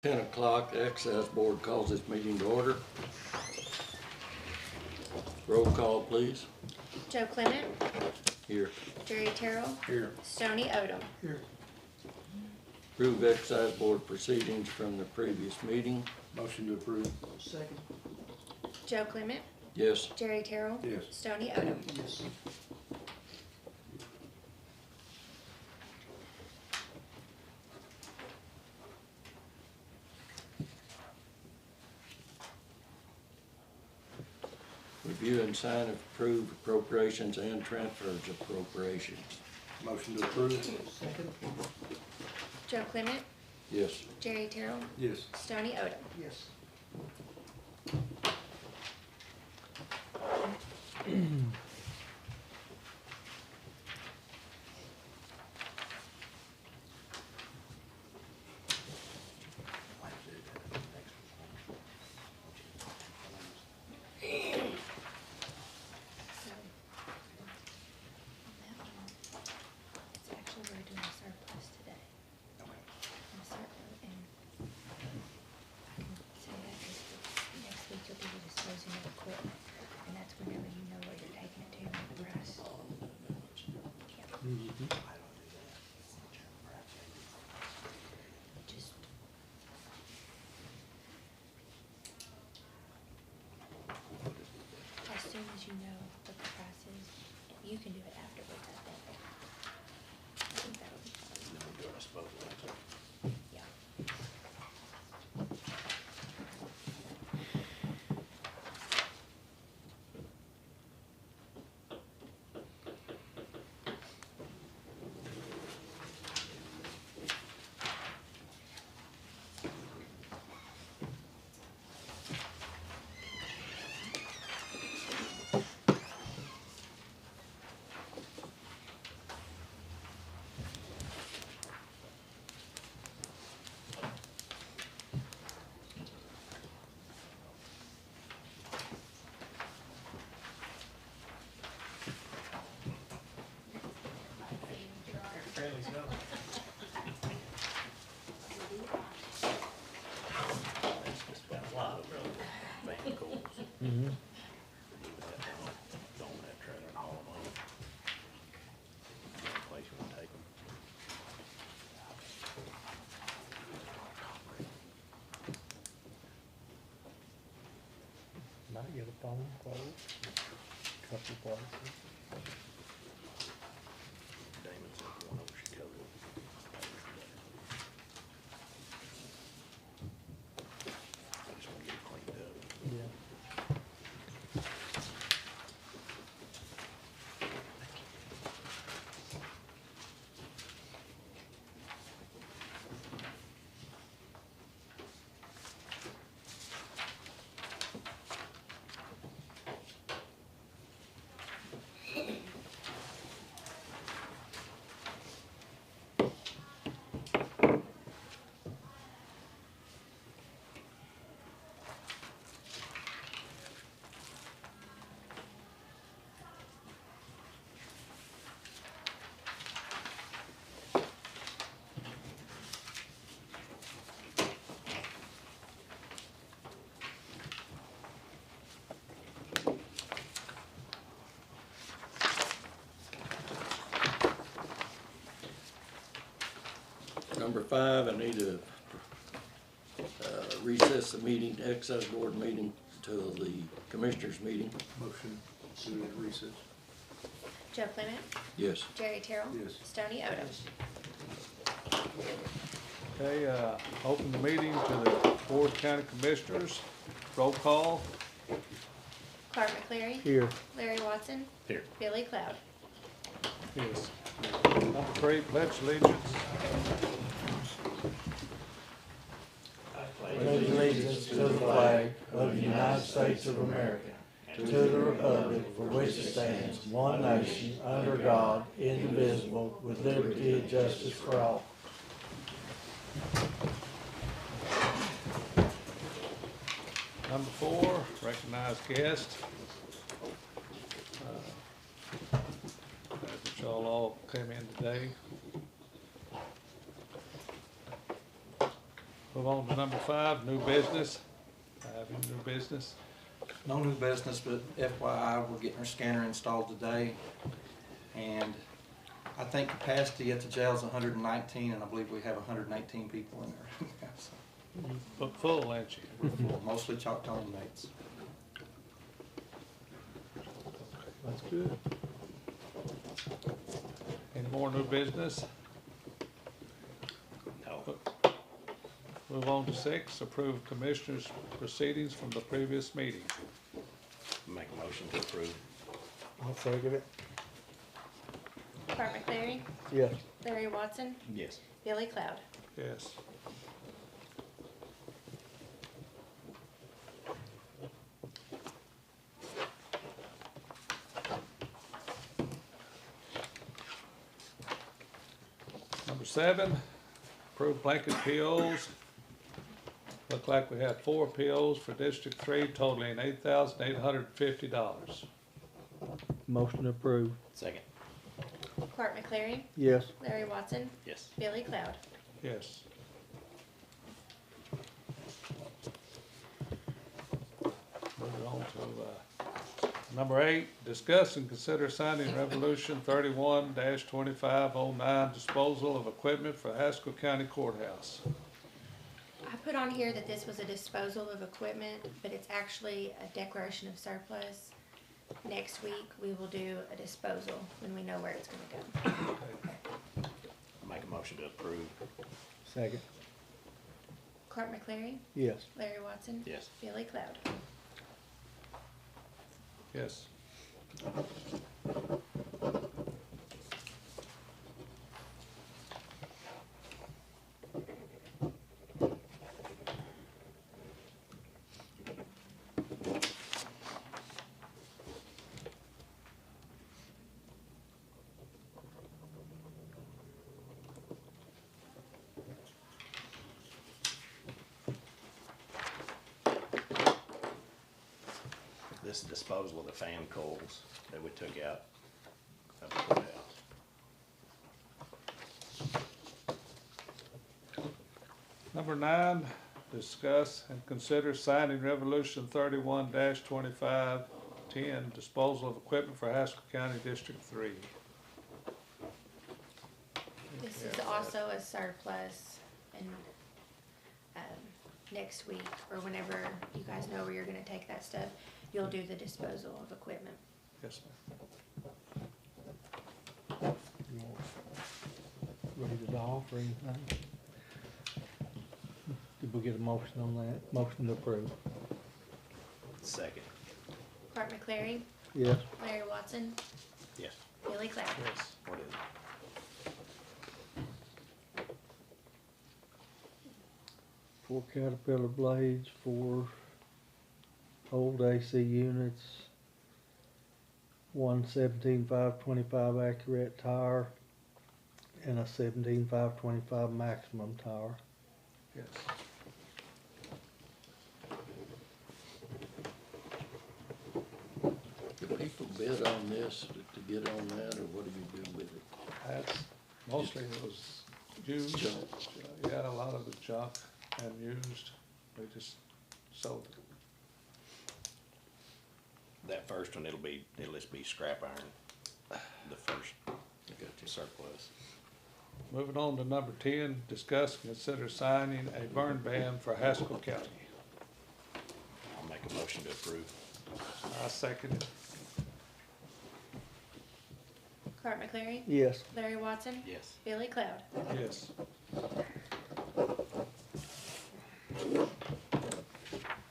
10 o'clock, the Excise Board calls this meeting to order. Roll call, please. Joe Clement. Here. Jerry Terrell. Here. Stoney Odom. Here. Approve Excise Board proceedings from the previous meeting. Motion to approve. Second. Joe Clement. Yes. Jerry Terrell. Yes. Stoney Odom. Yes. Review and sign of approved appropriations and transfers of appropriations. Motion to approve. Second. Joe Clement. Yes. Jerry Terrell. Yes. Stoney Odom. Yes. So, on that one, it's actually we're doing a surplus today. And a surplus, and I can say that is next week you'll be disposing of equipment, and that's whenever you know where you're taking it to and the price. Yep. Just as soon as you know what the price is, you can do it afterwards, I think. I think that'll be fine. Yeah. Might get a phone quote, couple places. Damon said one over Chicago. I just want to get it cleaned up. Yeah. Number 5, I need to recess the meeting, Excise Board meeting, until the Commissioners meeting. Motion to recess. Joe Clement. Yes. Jerry Terrell. Yes. Stoney Odom. Okay, open the meeting to the Board of County Commissioners. Roll call. Clark McCleary. Here. Larry Watson. Here. Billy Cloud. Yes. Number 3, pledge allegiance. Pledge allegiance to the flag of the United States of America, to the republic for which it stands, one nation, under God, indivisible, with liberty and justice for all. Number 4, recognize guests. That y'all all came in today. Move on to number 5, new business. Have any new business? No new business, but FYI, we're getting our scanner installed today. And I think capacity at the jail is 119, and I believe we have 118 people in there. So, But full, ain't you? mostly Choctaw inmates. That's good. Any more new business? No. Move on to 6, approve commissioners' proceedings from the previous meeting. Make a motion to approve. I'll second it. Bart McCleary, Yes. Larry Watson, Yes. Billy Cloud. Yes. Number 7, approve blanket POs. Look like we have 4 POs for District 3 totaling $8,850. Motion approved. Second. Bart McCleary, Yes. Larry Watson, Yes. Billy Cloud. Yes. Moving on to number 8, discuss and consider signing Resolution 31-2509, disposal of equipment for Haskell County Courthouse. I put on here that this was a disposal of equipment, but it's actually a declaration of surplus. Next week, we will do a disposal when we know where it's gonna go. Okay. Make a motion to approve. Second. Bart McCleary, Yes. Larry Watson. Yes. Billy Cloud. Yes. This disposal of the fan coils that we took out of the courthouse. Number 9, discuss and consider signing Resolution 31-2510, disposal of equipment for Haskell County District 3. This is also a surplus, and, next week, or whenever you guys know where you're gonna take that stuff, you'll do the disposal of equipment. Yes, You want read it off or anything? Did we get a motion on that? Motion to approve. Second. Bart McCleary, Yes. Larry Watson, Yes. Billy Cloud. yes. What is it? 4 Caterpillar blades, 4 old AC units, 1 17.525 accurate tire, and a 17.525 maximum tire. Yes. Do people bid on this to get on that, or what do you do with it? That's, mostly it was used. Junk. Yeah, a lot of the junk and used, we just sold it. That first one, it'll just be scrap iron, the first surplus. Moving on to number 10, discuss and consider signing a burn ban for Haskell County. I'll make a motion to approve. I second it. Bart McCleary, Yes. Larry Watson, Yes. Billy Cloud. Yes.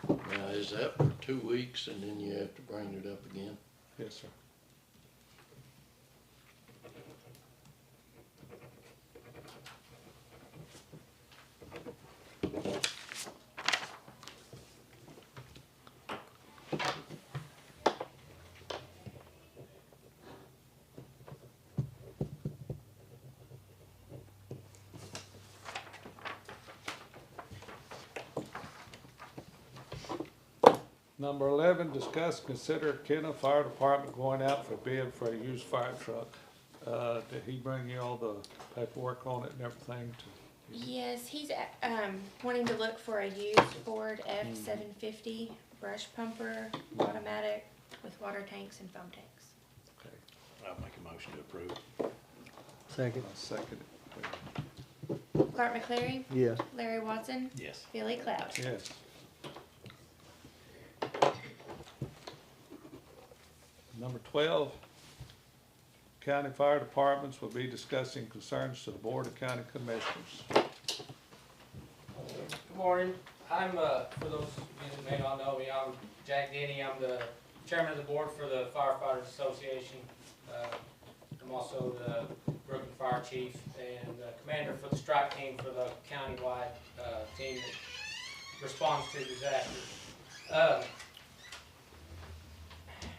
Now, is that for 2 weeks and then you have to bring it up again? Yes, sir. Number 11, discuss, consider Kenna Fire Department going out for bid for a used fire truck. Did he bring you all the paperwork on it and everything Yes, he's wanting to look for a used Ford F-750 brush pumper, automatic, with water tanks and foam tanks. Okay, I'll make a motion to approve. Second. I'll second it. Clark McCleary, Yes. Larry Watson, Yes. Billy Cloud. Yes. Number 12, county fire departments will be discussing concerns to the Board of County Commissioners. Good morning. I'm, for those of you that may not know me, I'm Jack Denny. I'm the chairman of the board for the Firefighters Association. I'm also the Brooklyn Fire Chief and commander for the strike team for the countywide team that responds to disasters.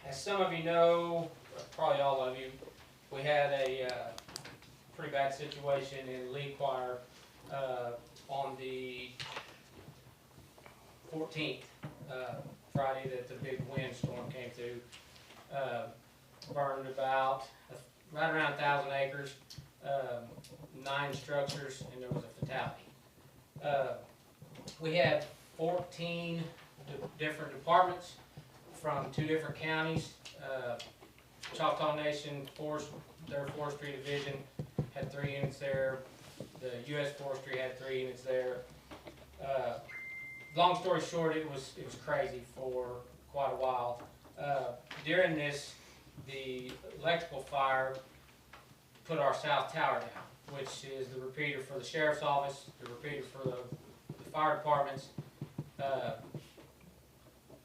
As some of you know, probably all of you, we had a pretty bad situation in Lee Choir on the 14th, Friday, that the big windstorm came through. Burned about right around 1,000 acres, 9 structures, and there was a fatality. We had 14 different departments from 2 different counties. Choctaw Nation their forestry division had 3 units there. The U.S. Forestry had 3 units there. Long story short, it was crazy for quite a while. During this, the electrical fire put our south tower down, which is the repeater for the sheriff's office, the repeater for the fire departments.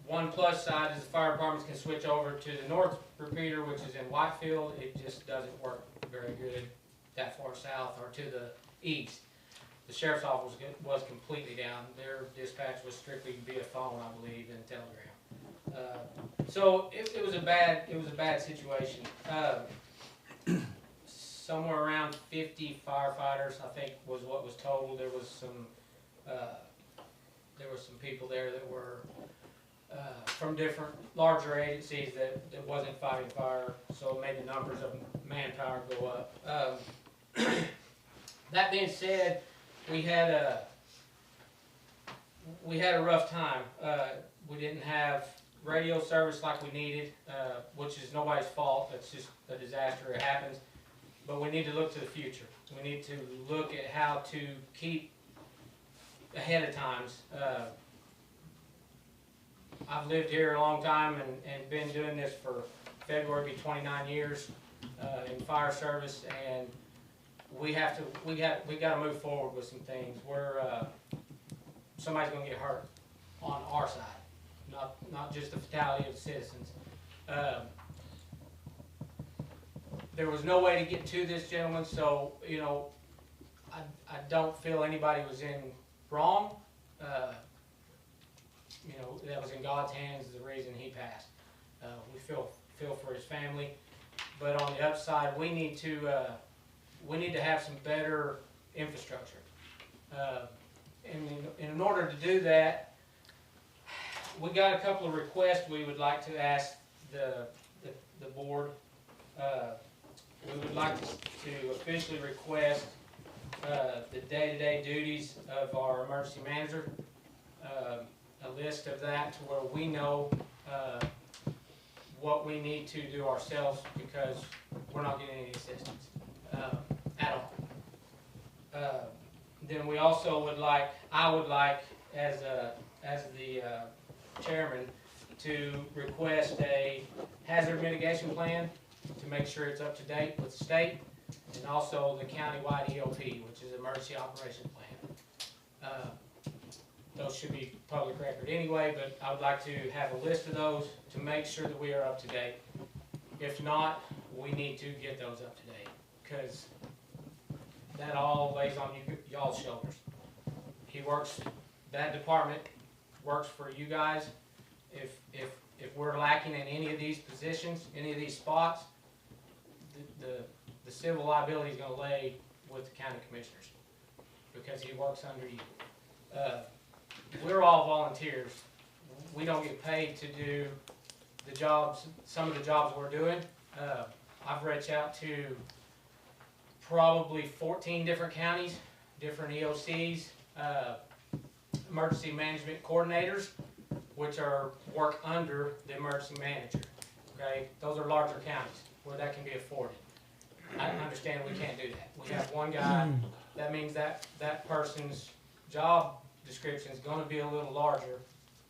One plus side is the fire departments can switch over to the north repeater, which is in Whitefield. It just doesn't work very good that far south or to the east. The sheriff's office was completely down. Their dispatch was strictly via phone, I believe, and telegram. So it was a bad situation. Somewhere around 50 firefighters, I think, was what was told. There was some people there that were from different larger agencies that wasn't fighting fire, so it made the numbers of manpower go up. That being said, we had a rough time. We didn't have radio service like we needed, which is nobody's fault. It's just a disaster. It happens. But we need to look to the future. We need to look at how to keep ahead of times. I've lived here a long time and been doing this for February be 29 years in fire service, and we got to move forward with some things. Somebody's going to get hurt on our side, not just the fatality of the citizens. There was no way to get to this gentleman, so I don't feel anybody was in wrong. That was in God's hands, is the reason he passed. We feel for his family, but on the upside, we need to have some better infrastructure. And in order to do that, we got a couple of requests we would like to ask the board. We would like to officially request the day-to-day duties of our emergency manager. A list of that to where we know what we need to do ourselves, because we're not getting any assistance at all. Then we also I would like, as the chairman, to request a hazard mitigation plan to make sure it's up to date with the state, and also the countywide EOP, which is Emergency Operation Plan. Those should be public record anyway, but I would like to have a list of those to make sure that we are up to date. If not, we need to get those up to date, because that all lays on y'all's shoulders. That department works for you guys. If we're lacking in any of these positions, any of these spots, the civil liability is going to lay with the county commissioners, because he works under you. We're all volunteers. We don't get paid to do the jobs, some of the jobs we're doing. I've reached out to probably 14 different counties different EOCs, emergency management coordinators, which work under the emergency manager, okay? Those are larger counties where that can be afforded. I understand we can't do that. We have one guy, that means that person's job description is gonna be a little larger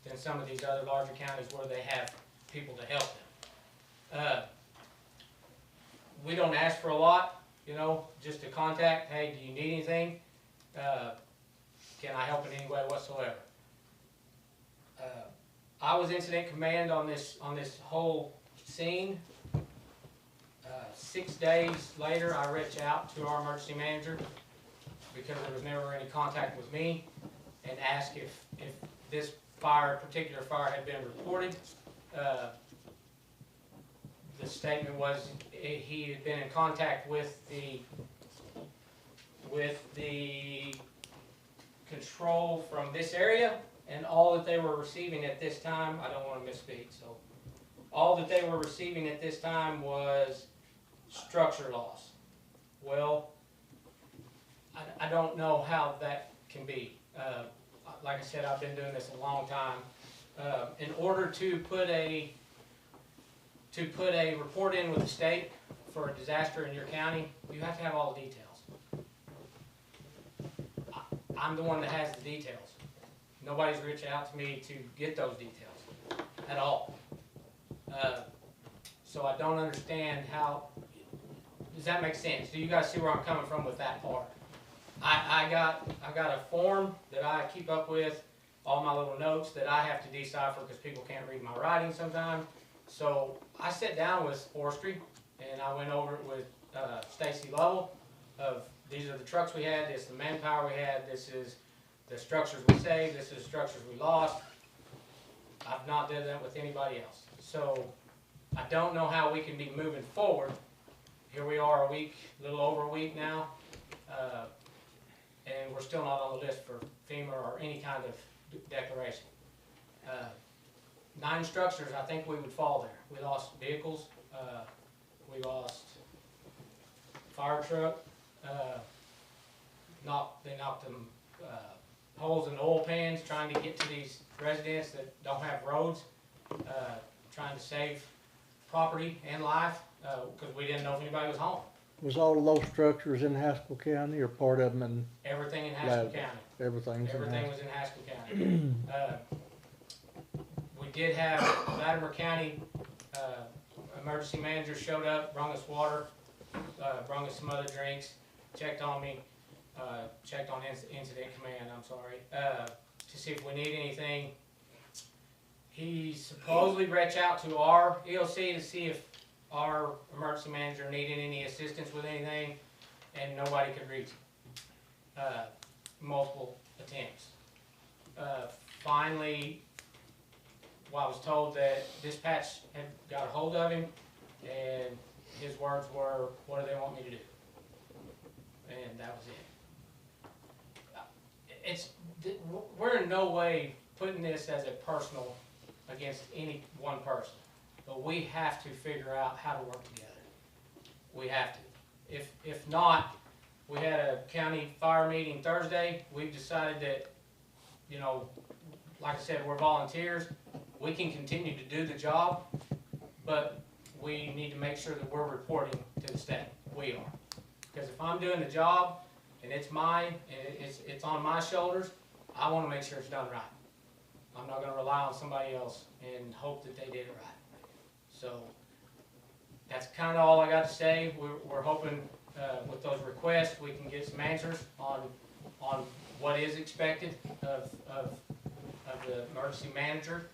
than some of these other larger counties where they have people to help them. We don't ask for a lot, you know, just a contact, hey, do you need anything? Can I help in any way whatsoever? I was incident command on this whole scene. 6 days later, I reached out to our emergency manager because there was never any contact with me, and asked if this particular fire had been reported. The statement was he had been in contact with the control from this area, and all that they were receiving at this time, I don't want to misspeak, so all that they were receiving at this time was structure loss. Well, I don't know how that can be. Like I said, I've been doing this a long time. In order to put a report in with the state for a disaster in your county, you have to have all the details. I'm the one that has the details. Nobody's reached out to me to get those details at all. So I don't understand how. Does that make sense? Do you guys see where I'm coming from with that part? I got a form that I keep up with, all my little notes that I have to decipher because people can't read my writing sometimes. So I sat down with forestry and I went over it with Stacy Lovell of these are the trucks we had, this is the manpower we had, this is the structures we saved, this is the structures we lost. I've not done that with anybody else. So I don't know how we can be moving forward. Here we are a little over a week now, and we're still not on the list for FEMA or any kind of declaration. 9 structures, I think we would fall there. We lost vehicles, we lost fire truck, they knocked them holes in the oil pans trying to get to these residents that don't have roads, trying to save property and life, because we didn't know if anybody was home. Was all of those structures in Haskell County or part of them in? Everything in Haskell County. Everything Was in Haskell County. We did have Latimer County emergency manager showed up, brought us water, brought us some other drinks, checked on me, checked on incident command, I'm sorry, to see if we need anything. He supposedly reached out to our EOC to see if our emergency manager needed any assistance with anything, and nobody could reach him. Multiple attempts. Finally, I was told that dispatch had got a hold of him, and his words were, "What do they want me to do?" And that was it. We're in no way putting this as a personal against any one person, but we have to figure out how to work together. We have to. If not, we had a county fire meeting Thursday. We've decided that, you know, like I said, we're volunteers. We can continue to do the job, but we need to make sure that we're reporting to the state. We are. Because if I'm doing the job and it's mine and it's on my shoulders, I want to make sure it's done right. I'm not going to rely on somebody else and hope that they did it right. So that's kind of all I got to say. We're hoping with those requests we can get some answers on what is expected of the emergency manager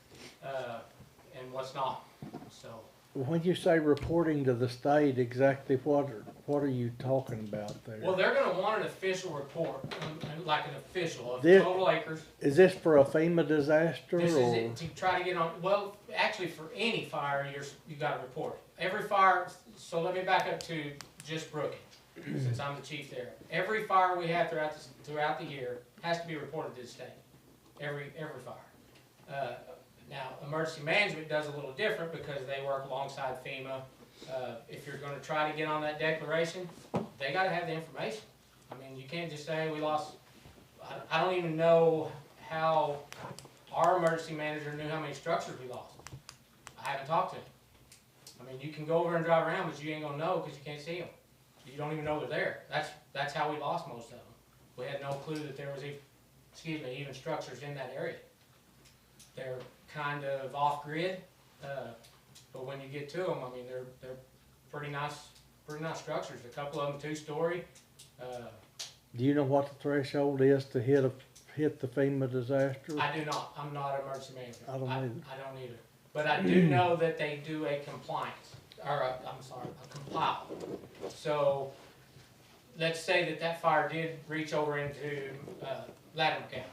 and what's not. So. When you say reporting to the state, exactly what are you talking about there? Well, they're going to want an official report, like an official of total acres. Is this for a FEMA disaster? This is it, to try to get on. Well, actually, for any fire, you got to report it. Every fire. So let me back up to just Brookings, since I'm the chief there. Every fire we have throughout the year has to be reported to the state. Every fire. Now, emergency management does a little different because they work alongside FEMA. If you're going to try to get on that declaration, they got to have the information. I mean, you can't just say we lost, I don't even know how our emergency manager knew how many structures we lost. I haven't talked to him. I mean, you can go over and drive around, but you ain't gonna know because you can't see them. You don't even know they're there. That's how we lost most of them. We had no clue that there was even structures in that area. They're kind of off grid, but when you get to them, I mean, they're pretty nice structures. A couple of them 2-story. Do you know what the threshold is to hit the FEMA disaster? I do not. I'm not an emergency manager. I don't either. I don't either. But I do know that they do a compliance, or a compile. So let's say that fire did reach over into Latimer County.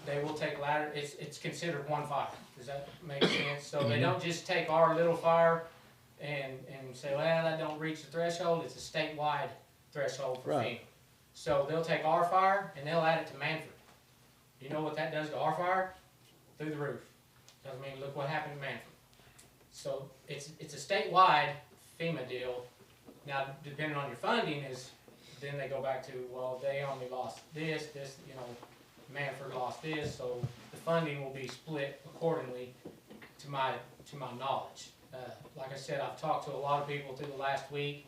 They will take ladder. It's considered one fire. Does that make sense? So they don't just take our little fire and say, well, that don't reach the threshold. It's a statewide threshold for FEMA. So they'll take our fire and they'll add it to Manford. You know what that does to our fire? Through the roof. Doesn't mean look what happened in Manford. So it's a statewide FEMA deal. Now, depending on your funding, then they go back to, well, they only lost this, you know, Manford lost this, so the funding will be split accordingly to my knowledge. Like I said, I've talked to a lot of people through the last week.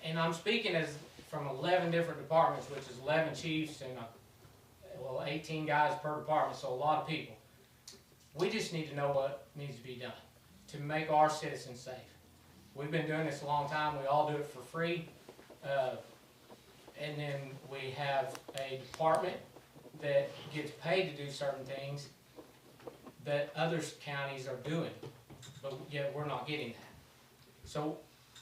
And I'm speaking from 11 different departments, which is 11 chiefs and 18 guys per department, so a lot of people. We just need to know what needs to be done to make our citizens safe. We've been doing this a long time. We all do it for free. And then we have a department that gets paid to do certain things that other counties are doing, but yet we're not getting that. So,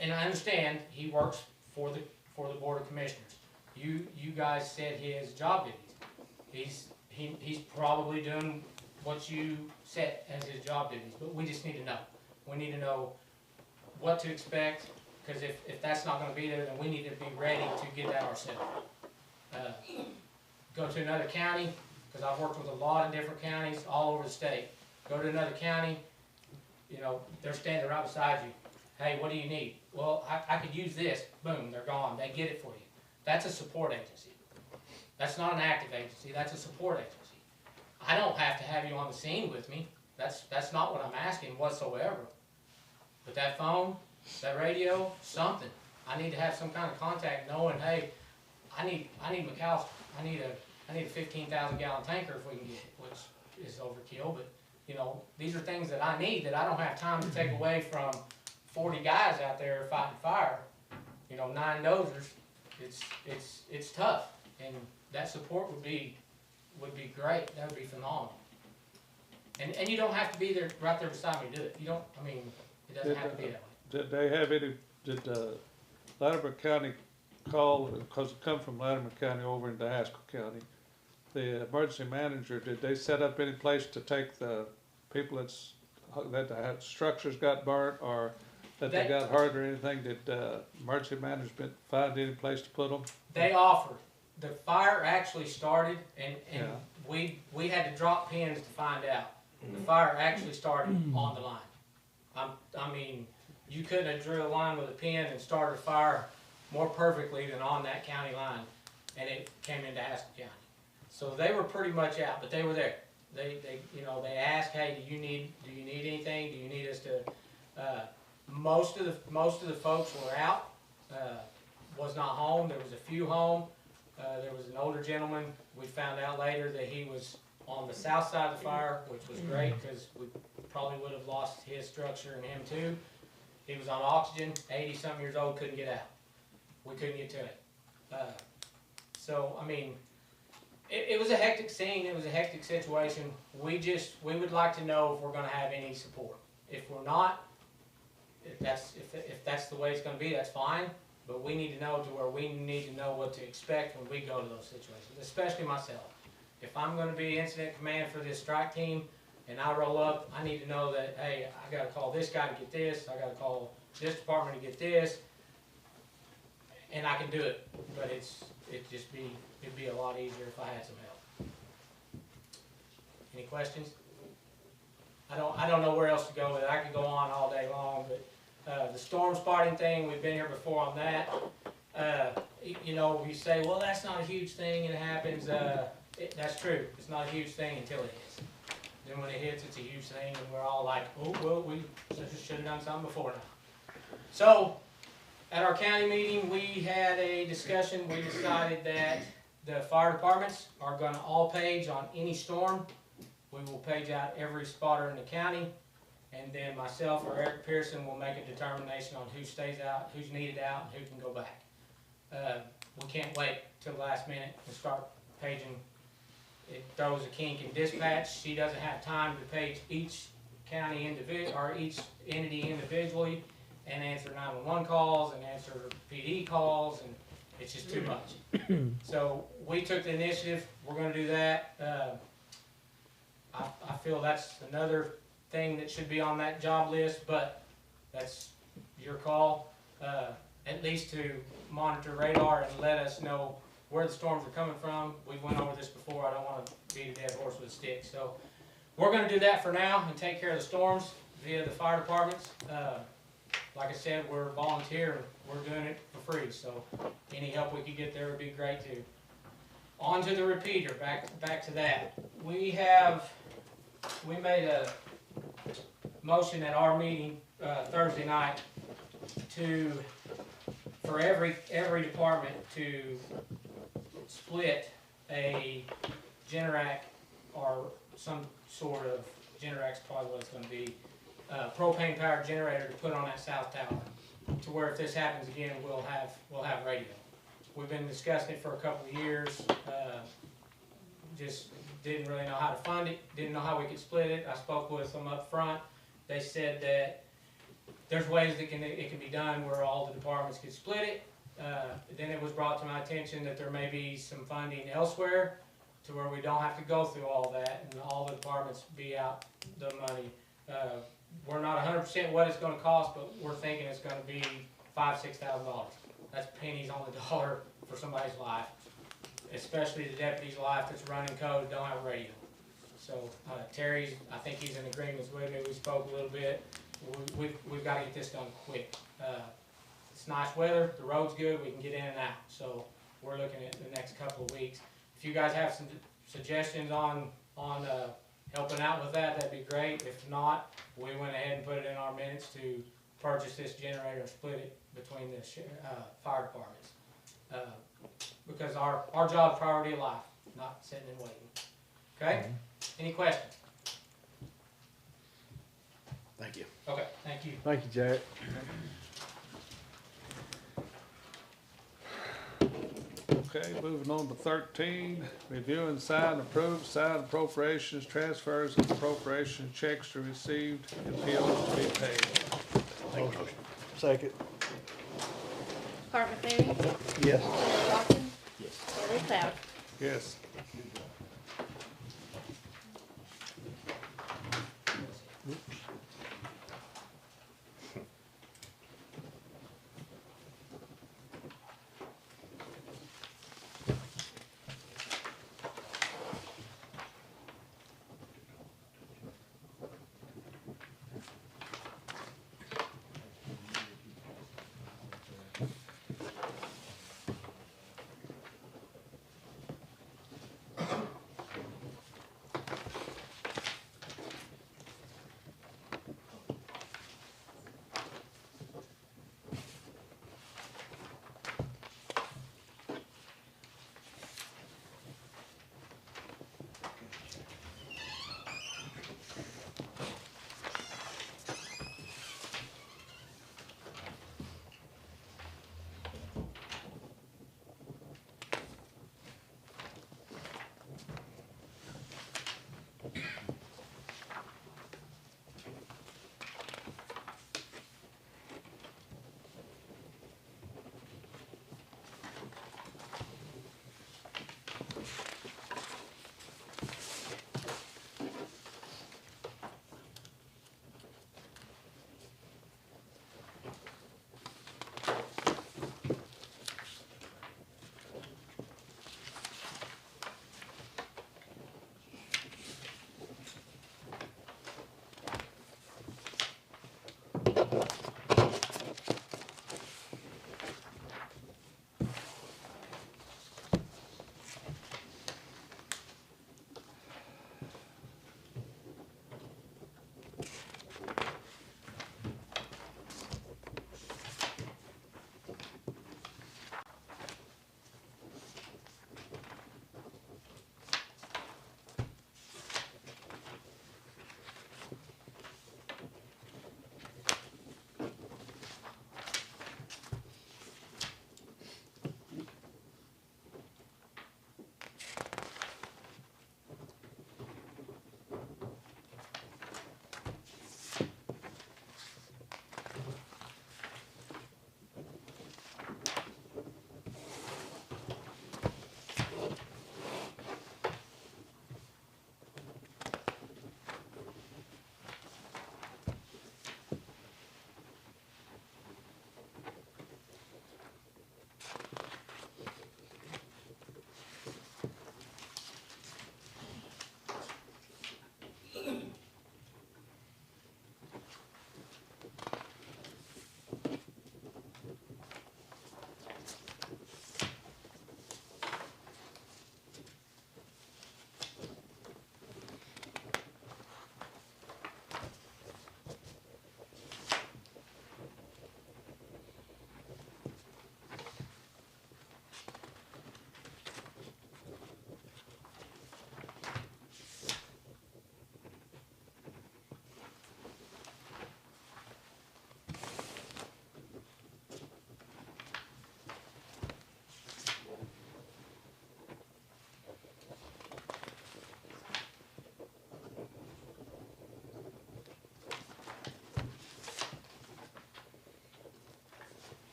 and I understand he works for the Board of Commissioners. You guys said his job duties. He's probably doing what you set as his job duties, but we just need to know. We need to know what to expect, because if that's not going to be there, then we need to be ready to get that ourselves. Go to another county, because I've worked with a lot of different counties all over the state. Go to another county, you know, they're standing right beside you. Hey, what do you need? Well, I could use this. Boom, they're gone. They get it for you. That's a support agency. That's not an active agency. That's a support agency. I don't have to have you on the scene with me. That's not what I'm asking whatsoever. But that phone, that radio, something. I need to have some kind of contact knowing, hey, I need McAllister. I need a 15,000 gallon tanker if we can get it, which is overkill, but you know, these are things that I need that I don't have time to take away from 40 guys out there fighting fire. You know, 9 dozers. It's tough, and that support would be great. That would be phenomenal. And you don't have to be there right there beside me to do it. You don't. I mean, it doesn't have to be that way. Did they have any? Did Latimer County call, because it come from Latimer County over into Haskell County? The emergency manager, did they set up any place to take the people that the structures got burnt or that they got hurt or anything? Did emergency management find any place to put them? They offered. The fire actually started, and yeah. we had to drop pins to find out. The fire actually started on the line. I mean, you couldn't have drew a line with a pin and started a fire more perfectly than on that county line, and it came into Haskell County. So they were pretty much out, but they were there. They asked, hey, do you need anything? Do you need us to? Most of the folks were out. Was not home. There was a few home. There was an older gentleman. We found out later that he was on the south side of the fire, which was great because we probably would have lost his structure and him too. He was on oxygen, 80-something years old, couldn't get out. We couldn't get to it. So, I mean, it was a hectic scene. It was a hectic situation. We would like to know if we're going to have any support. If we're not, if that's the way it's going to be, that's fine. But we need to know to where we need to know what to expect when we go to those situations, especially myself. If I'm going to be incident command for this strike team and I roll up, I need to know that, hey, I got to call this guy to get this, I got to call this department to get this, and I can do it. But it'd be a lot easier if I had some help. Any questions? I don't know where else to go with it. I could go on all day long, but the storm spotting thing, we've been here before on that. You know, you say, well, that's not a huge thing, and it happens, that's true, it's not a huge thing until it hits. Then when it hits, it's a huge thing, and we're all like, oh, well, we should have done something before now. So, at our county meeting, we had a discussion. We decided that the fire departments are gonna all page on any storm. We will page out every spotter in the county, and then myself or Eric Pearson will make a determination on who stays out, who's needed out, and who can go back. We can't wait till the last minute and start paging. It throws a kink in dispatch. She doesn't have time to page each county individual, or each entity individually, and answer 911 calls and answer PD calls, and it's just too much. So we took the initiative. We're going to do that. I feel that's another thing that should be on that job list, but that's your call. At least to monitor radar and let us know where the storms are coming from. We went over this before. I don't want to beat a dead horse with a stick. So we're going to do that for now and take care of the storms via the fire departments. Like I said, we're volunteer. We're doing it for free. So any help we could get there would be great too. On to the repeater. Back to that. We made a motion at our meeting Thursday night for every department to split a Generac or some sort of Generac's probably what it's going to be, propane powered generator to put on that south tower, to where if this happens again, we'll have radio. We've been discussing it for a couple of years. Just didn't really know how to fund it. Didn't know how we could split it. I spoke with them up front. They said that there's ways that it can be done where all the departments could split it. Then it was brought to my attention that there may be some funding elsewhere to where we don't have to go through all that and all the departments be out the money. We're not 100% what it's going to cost, but we're thinking it's going to be $5,000–6,000. That's pennies on the dollar for somebody's life, especially the deputy's life that's running code, don't have a radio. So Terry's, I think he's in agreement with me. We spoke a little bit. We've got to get this done quick. It's nice weather, the road's good, we can get in and out. So we're looking at the next couple of weeks. If you guys have some suggestions on helping out with that, that'd be great. If not, we went ahead and put it in our minutes to purchase this generator and split it between the fire departments. Because our job's priority of life, not sitting and waiting. Okay? Any questions? Thank you. Okay, thank you. Thank you, Jared. Okay, moving on to 13, review and sign appropriations, transfers of appropriation, checks to received, and bills to be paid. Make a motion. Second. Carter Ferry, Yes. Terry Watson, Yes. Terry Cloud. Yes.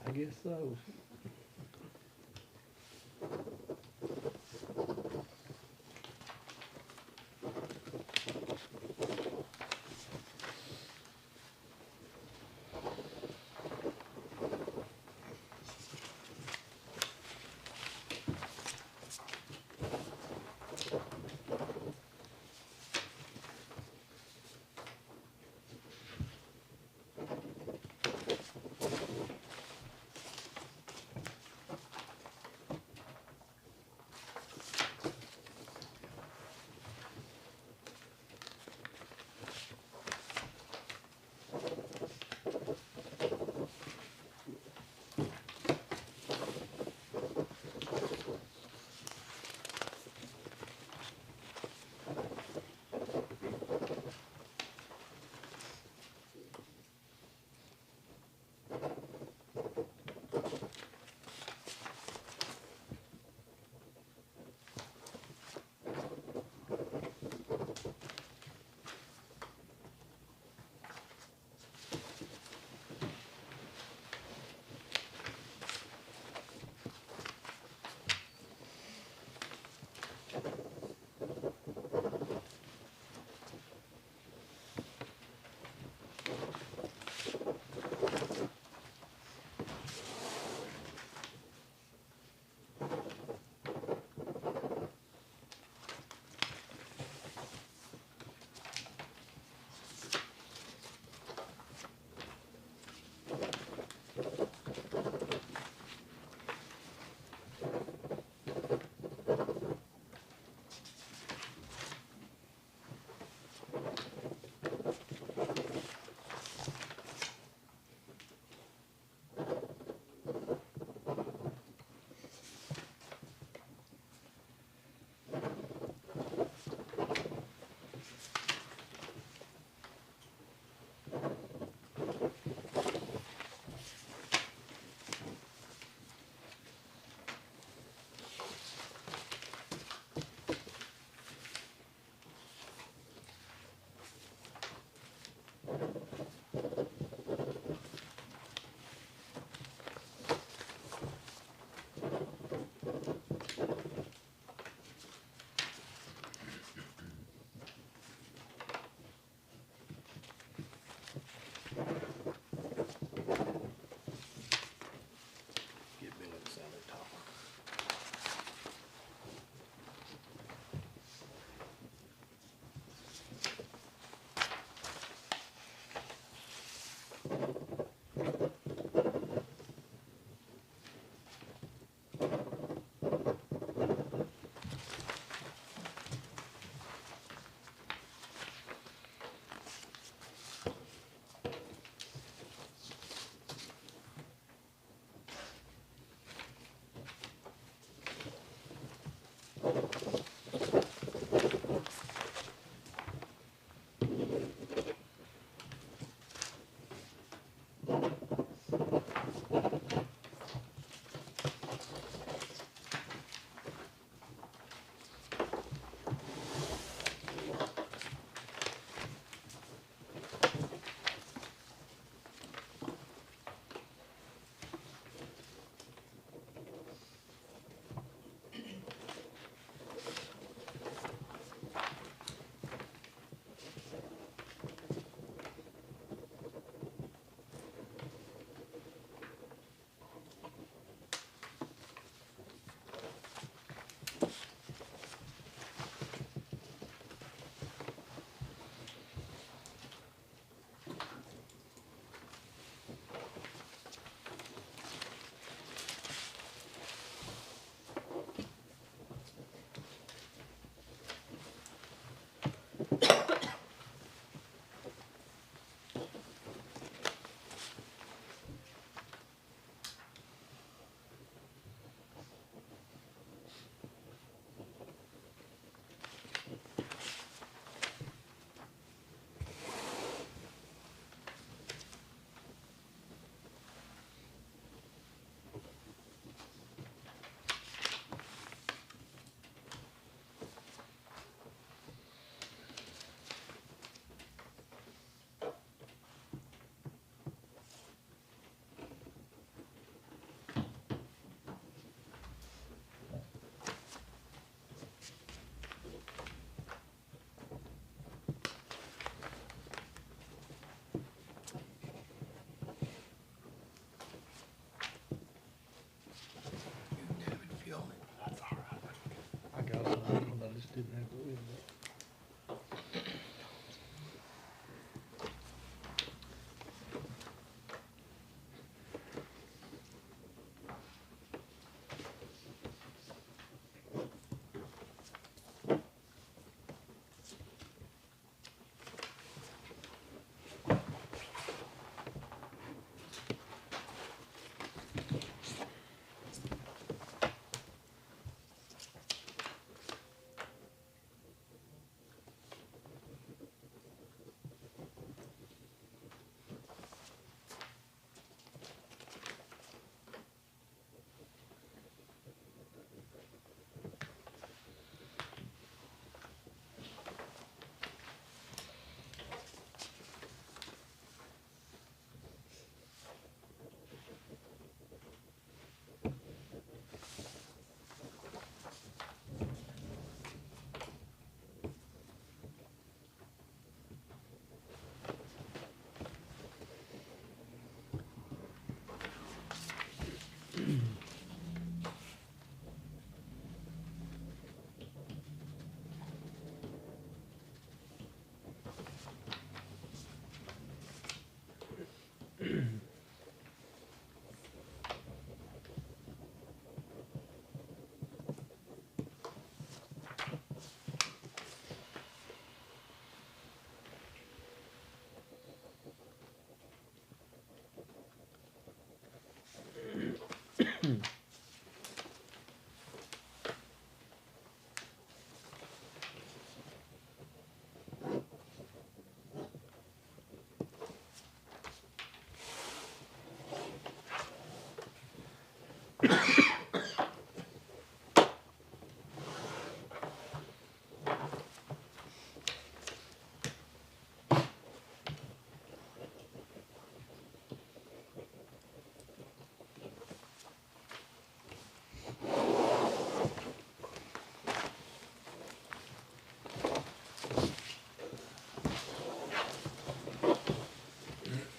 I guess so.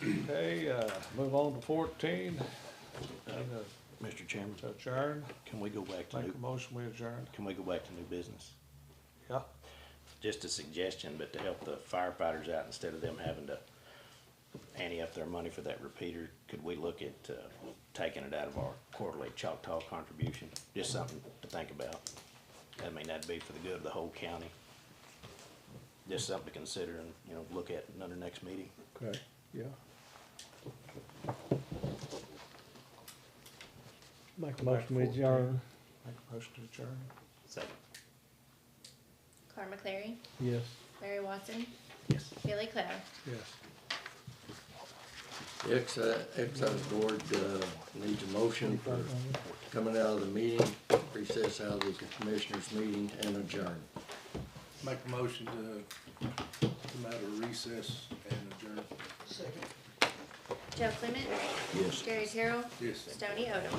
Okay, move on to 14. Mr. Chairman, Adjourn. can we go back to Make a motion, we adjourn. can we go back to new business? Yeah. Just a suggestion, but to help the firefighters out, instead of them having to ante up their money for that repeater, could we look at, taking it out of our quarterly Choctaw contribution? Just something to think about. I mean, that'd be for the good of the whole county. Just something to consider and, you know, look at another next meeting. Okay, yeah. Make a motion, we adjourn. Make a motion to adjourn. Second. Carl McClary, Yes. Larry Watson, Yes. Billy Cloud. Yes. The excise board, needs a motion for coming out of the meeting, recess out of the commissioners' meeting and adjourn. Make a motion to come out of recess and adjourn. Joe Clement, Yes. Gary Terrell, Yes. Stoney Odom.